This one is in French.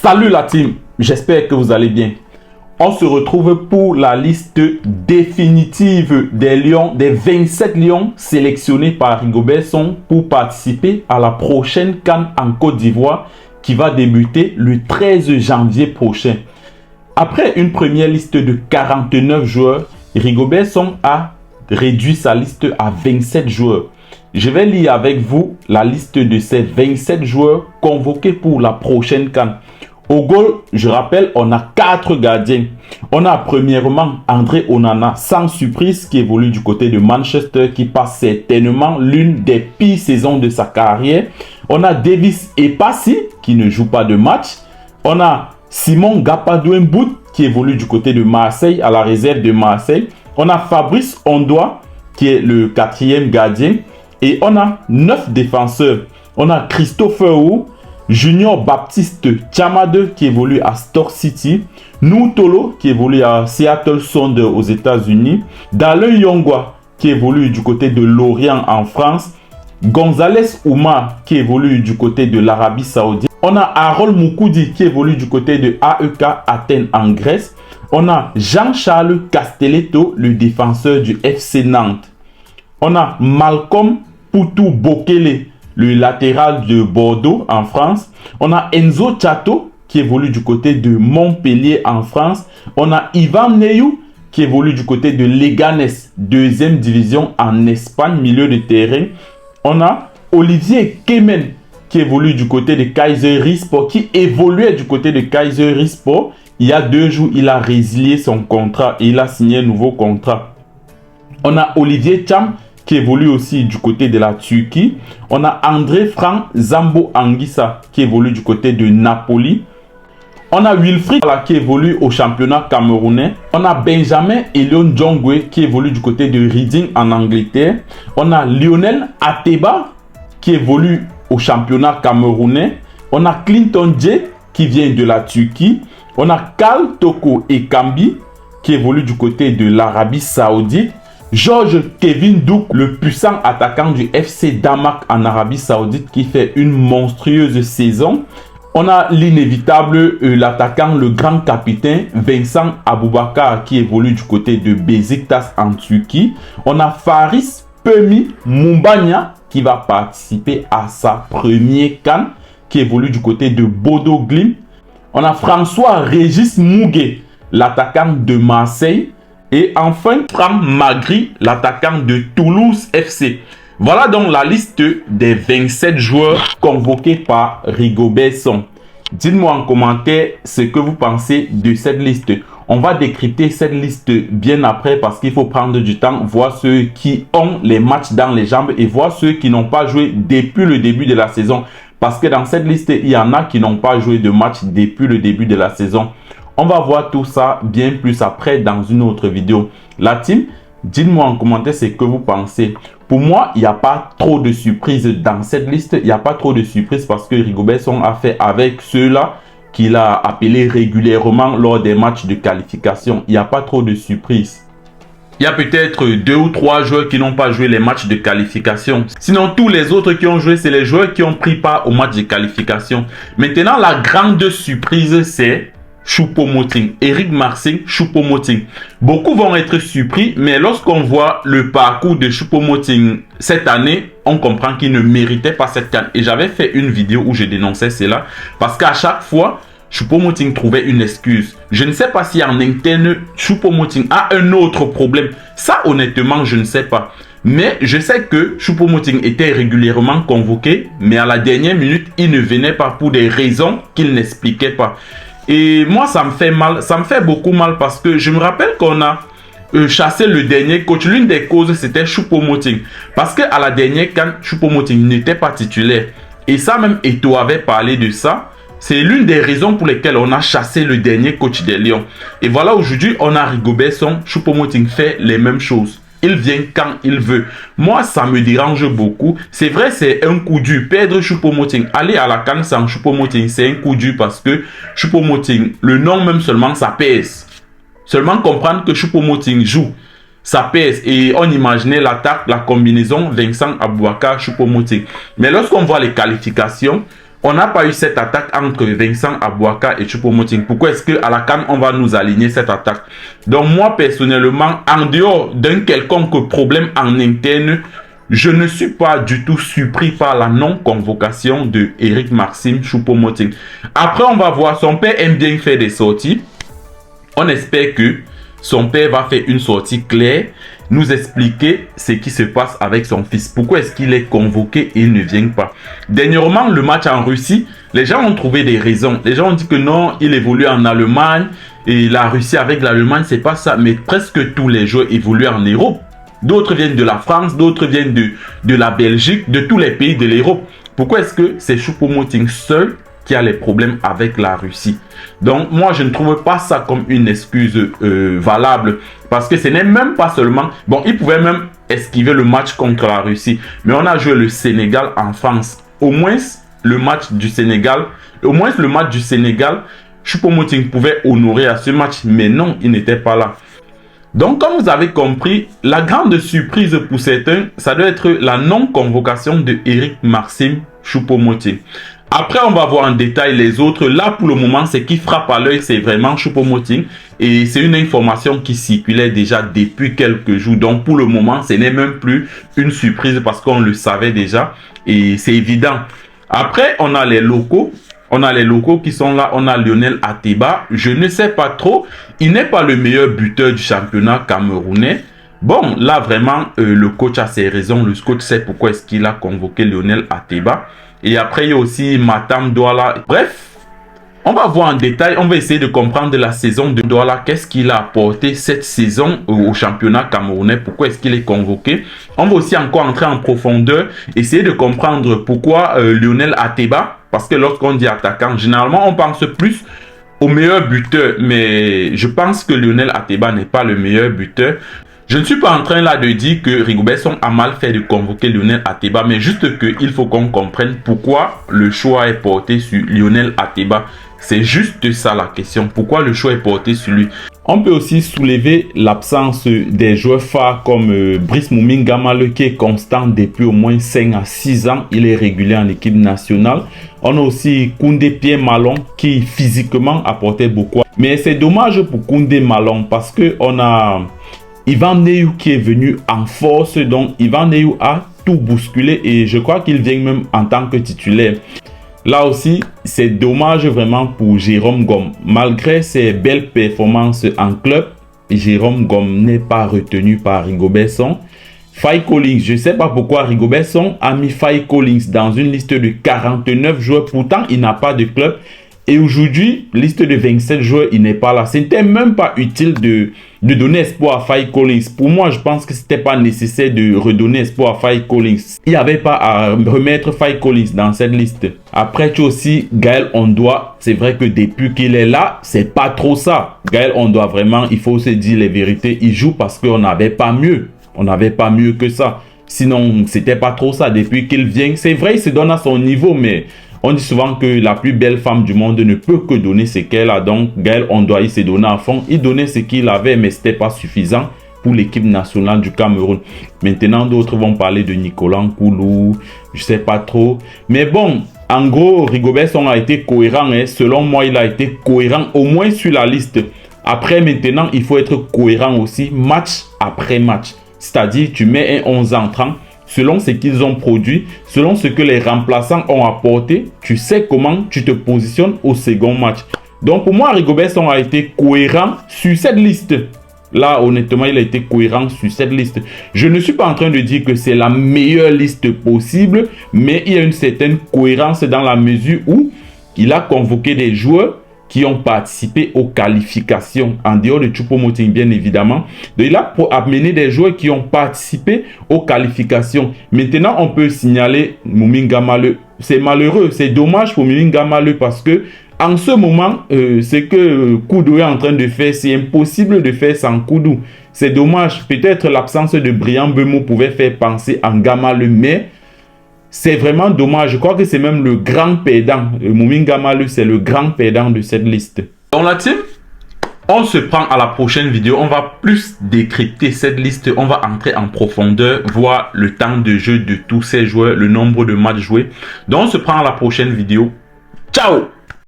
Salut la team, j'espère que vous allez bien. On se retrouve pour la liste définitive des lions, des 27 lions sélectionnés par Rigobert Song pour participer à la prochaine CAN en Côte d'Ivoire qui va débuter le 13 janvier prochain. Après une première liste de 49 joueurs, Rigobert Song a réduit sa liste à 27 joueurs. Je vais lire avec vous la liste de ces 27 joueurs convoqués pour la prochaine CAN. Au goal, je rappelle, on a 4 gardiens. On a premièrement André Onana, sans surprise, qui évolue du côté de Manchester, qui passe certainement l'une des pires saisons de sa carrière. On a Davis Epassi, qui ne joue pas de match. On a Simon Gapadouembout, qui évolue du côté de Marseille, à la réserve de Marseille. On a Fabrice Ondoa, qui est le 4e gardien. Et on a 9 défenseurs. On a Christopher Wu, Junior Baptiste Chamade qui évolue à Stoke City, Noutolo qui évolue à Seattle Sound aux États-Unis, Dale Yongwa qui évolue du côté de Lorient en France, Gonzalez Oumar qui évolue du côté de l'Arabie Saoudite, on a Harold Moukoudi qui évolue du côté de AEK Athènes en Grèce, on a Jean-Charles Castelletto, le défenseur du FC Nantes, on a Malcolm Poutou Bokele, le latéral de Bordeaux en France. On a Enzo Chato qui évolue du côté de Montpellier en France. On a Ivan Neyou qui évolue du côté de Leganés, 2e division en Espagne, milieu de terrain. On a Olivier Kemen qui évolue du côté de Kayserispor, qui évoluait du côté de Kayserispor. Il y a 2 jours, il a résilié son contrat et il a signé un nouveau contrat. On a Olivier Cham qui évolue aussi du côté de la Turquie. On a André Frank Zambo Anguissa qui évolue du côté de Napoli. On a Wilfried qui évolue au championnat camerounais. On a Benjamin Elion Djongwe qui évolue du côté de Reading en Angleterre. On a Lionel Ateba qui évolue au championnat camerounais. On a Clinton J qui vient de la Turquie. On a Karl Toko Ekambi qui évolue du côté de l'Arabie Saoudite. Georges Kevin Douk, le puissant attaquant du FC Damak en Arabie Saoudite qui fait une monstrueuse saison. On a l'inévitable, l'attaquant, le grand capitaine Vincent Aboubakar qui évolue du côté de Besiktas en Turquie. On a Faris Pemi Mumbanya qui va participer à sa première CAN qui évolue du côté de Bodo Glimt. On a François Régis Mouguet, l'attaquant de Marseille. Et enfin, Franck Magri, l'attaquant de Toulouse FC. Voilà donc la liste des 27 joueurs convoqués par Rigobert Song. Dites-moi en commentaire ce que vous pensez de cette liste. On va décrypter cette liste bien après parce qu'il faut prendre du temps, voir ceux qui ont les matchs dans les jambes et voir ceux qui n'ont pas joué depuis le début de la saison. Parce que dans cette liste, il y en a qui n'ont pas joué de match depuis le début de la saison. On va voir tout ça bien plus après dans une autre vidéo. La team, dites-moi en commentaire ce que vous pensez. Pour moi, il n'y a pas trop de surprises dans cette liste. Il n'y a pas trop de surprises parce que Rigobert Song a fait avec ceux-là qu'il a appelés régulièrement lors des matchs de qualification. Il n'y a pas trop de surprises. Il y a peut-être 2 ou 3 joueurs qui n'ont pas joué les matchs de qualification. Sinon, tous les autres qui ont joué, c'est les joueurs qui ont pris part au match de qualification. Maintenant, la grande surprise, c'est Choupo-Moting, Eric Marcin Choupo-Moting. Beaucoup vont être surpris, mais lorsqu'on voit le parcours de Choupo-Moting cette année, on comprend qu'il ne méritait pas cette CAN. Et j'avais fait une vidéo où je dénonçais cela, parce qu'à chaque fois, Choupo-Moting trouvait une excuse. Je ne sais pas si en interne, Choupo-Moting a un autre problème. Ça, honnêtement, je ne sais pas. Mais je sais que Choupo-Moting était régulièrement convoqué, mais à la dernière minute, il ne venait pas pour des raisons qu'il n'expliquait pas. Et moi, ça me fait mal, ça me fait beaucoup mal parce que je me rappelle qu'on a chassé le dernier coach. L'une des causes, c'était Choupo-Moting. Parce qu'à la dernière CAN, Choupo-Moting n'était pas titulaire. Et ça, même Eto'o avait parlé de ça. C'est l'une des raisons pour lesquelles on a chassé le dernier coach des Lions. Et voilà, aujourd'hui, on a Rigobert Song. Choupo-Moting fait les mêmes choses. Il vient quand il veut. Moi, ça me dérange beaucoup. C'est vrai, c'est un coup dur. Perdre Choupo-Moting, aller à la CAN sans Choupo-Moting, c'est un coup dur parce que Choupo-Moting, le nom même seulement, ça pèse. Seulement comprendre que Choupo-Moting joue, ça pèse. Et on imaginait l'attaque, la combinaison Vincent Aboubakar Choupo-Moting. Mais lorsqu'on voit les qualifications, On n'a pas eu cette attaque entre Vincent Aboaka et Choupo-Moting. Pourquoi est-ce qu'à la CAN, on va nous aligner cette attaque? Donc moi, personnellement, en dehors d'un quelconque problème en interne, je ne suis pas du tout surpris par la non-convocation de Eric Maxime Choupo-Moting. Après, on va voir, son père aime bien faire des sorties. On espère que son père va faire une sortie claire, nous expliquer ce qui se passe avec son fils. Pourquoi est-ce qu'il est convoqué et il ne vient pas? Dernièrement, le match en Russie, les gens ont trouvé des raisons. Les gens ont dit que non, il évolue en Allemagne et la Russie avec l'Allemagne, c'est pas ça. Mais presque tous les joueurs évoluent en Europe. D'autres viennent de la France, d'autres viennent de la Belgique, de tous les pays de l'Europe. Pourquoi est-ce que c'est Choupo-Moting seul qui a les problèmes avec la Russie? Donc moi je ne trouve pas ça comme une excuse valable, parce que ce n'est même pas seulement, bon, il pouvait même esquiver le match contre la Russie, mais on a joué le Sénégal en France. Au moins le match du Sénégal, Choupo-Moting pouvait honorer à ce match, mais non, il n'était pas là. Donc, comme vous avez compris, la grande surprise pour certains, ça doit être la non-convocation de Eric Maxime Choupo-Moting. Après, on va voir en détail les autres. Là, pour le moment, ce qui frappe à l'œil, c'est vraiment Choupo-Moting. Et c'est une information qui circulait déjà depuis quelques jours. Donc, pour le moment, ce n'est même plus une surprise parce qu'on le savait déjà. Et c'est évident. Après, on a les locaux. On a les locaux qui sont là. On a Lionel Ateba. Je ne sais pas trop. Il n'est pas le meilleur buteur du championnat camerounais. Bon, là, vraiment, le coach a ses raisons. Le coach sait pourquoi est-ce qu'il a convoqué Lionel Ateba. Et après, il y a aussi Matam Douala. Bref, on va voir en détail. On va essayer de comprendre la saison de Douala. Qu'est-ce qu'il a apporté cette saison au championnat camerounais? Pourquoi est-ce qu'il est convoqué? On va aussi encore entrer en profondeur. Essayer de comprendre pourquoi Lionel Ateba. Parce que lorsqu'on dit attaquant, généralement, on pense plus au meilleur buteur. Mais je pense que Lionel Ateba n'est pas le meilleur buteur. Je ne suis pas en train là de dire que Rigobert Song a mal fait de convoquer Lionel Ateba, mais juste qu'il faut qu'on comprenne pourquoi le choix est porté sur Lionel Ateba. C'est juste ça la question. Pourquoi le choix est porté sur lui? On peut aussi soulever l'absence des joueurs phares comme Brice Mouminga Malo qui est constant depuis au moins 5 à 6 ans. Il est régulier en équipe nationale. On a aussi Koundé Pierre Malon qui physiquement apportait beaucoup. Mais c'est dommage pour Koundé Malon parce qu'on a Ivan Neyou qui est venu en force. Donc Ivan Neyou a tout bousculé et je crois qu'il vient même en tant que titulaire. Là aussi, c'est dommage vraiment pour Jérôme Gomme. Malgré ses belles performances en club, Jérôme Gomme n'est pas retenu par Rigobert Song. Faye Collins, je ne sais pas pourquoi Rigobert Song a mis Faye Collins dans une liste de 49 joueurs. Pourtant, il n'a pas de club. Et aujourd'hui, liste de 27 joueurs, il n'est pas là. Ce n'était même pas utile de donner espoir à Faye Collins. Pour moi, je pense que ce n'était pas nécessaire de redonner espoir à Faye Collins. Il n'y avait pas à remettre Faye Collins dans cette liste. Après, tu as aussi Gaël Ondoa. C'est vrai que depuis qu'il est là, c'est pas trop ça. Gaël Ondoa, vraiment, il faut se dire les vérités. Il joue parce qu'on n'avait pas mieux. On n'avait pas mieux que ça. Sinon, c'était pas trop ça. Depuis qu'il vient, c'est vrai, il se donne à son niveau, mais on dit souvent que la plus belle femme du monde ne peut que donner ce qu'elle a. Donc, Gaël Ondoa, il s'est donné à fond. Il donnait ce qu'il avait, mais ce n'était pas suffisant pour l'équipe nationale du Cameroun. Maintenant, d'autres vont parler de Nicolas Nkoulou. Je ne sais pas trop. Mais bon, en gros, Rigobert Song a été cohérent. Hein. Selon moi, il a été cohérent au moins sur la liste. Après, maintenant, il faut être cohérent aussi match après match. C'est-à-dire, tu mets un 11 entrant. Selon ce qu'ils ont produit, selon ce que les remplaçants ont apporté, tu sais comment tu te positionnes au second match. Donc pour moi, Rigobert Song a été cohérent sur cette liste. Là, honnêtement, il a été cohérent sur cette liste. Je ne suis pas en train de dire que c'est la meilleure liste possible, mais il y a une certaine cohérence dans la mesure où il a convoqué des joueurs qui ont participé aux qualifications, en dehors de Choupo-Moting bien évidemment. Donc il a amené des joueurs qui ont participé aux qualifications. Maintenant, on peut signaler Mouminga Malo. C'est malheureux, c'est dommage pour Mouminga Malo parce que en ce moment, ce que Koudou est en train de faire, c'est impossible de faire sans Koudou. C'est dommage. Peut-être l'absence de Brian Bemo pouvait faire penser en Gamalo, mais c'est vraiment dommage. Je crois que c'est même le grand perdant. Mouminga Malo, c'est le grand perdant de cette liste. Donc la team, on se prend à la prochaine vidéo. On va plus décrypter cette liste. On va entrer en profondeur, voir le temps de jeu de tous ces joueurs, le nombre de matchs joués. Donc on se prend à la prochaine vidéo. Ciao!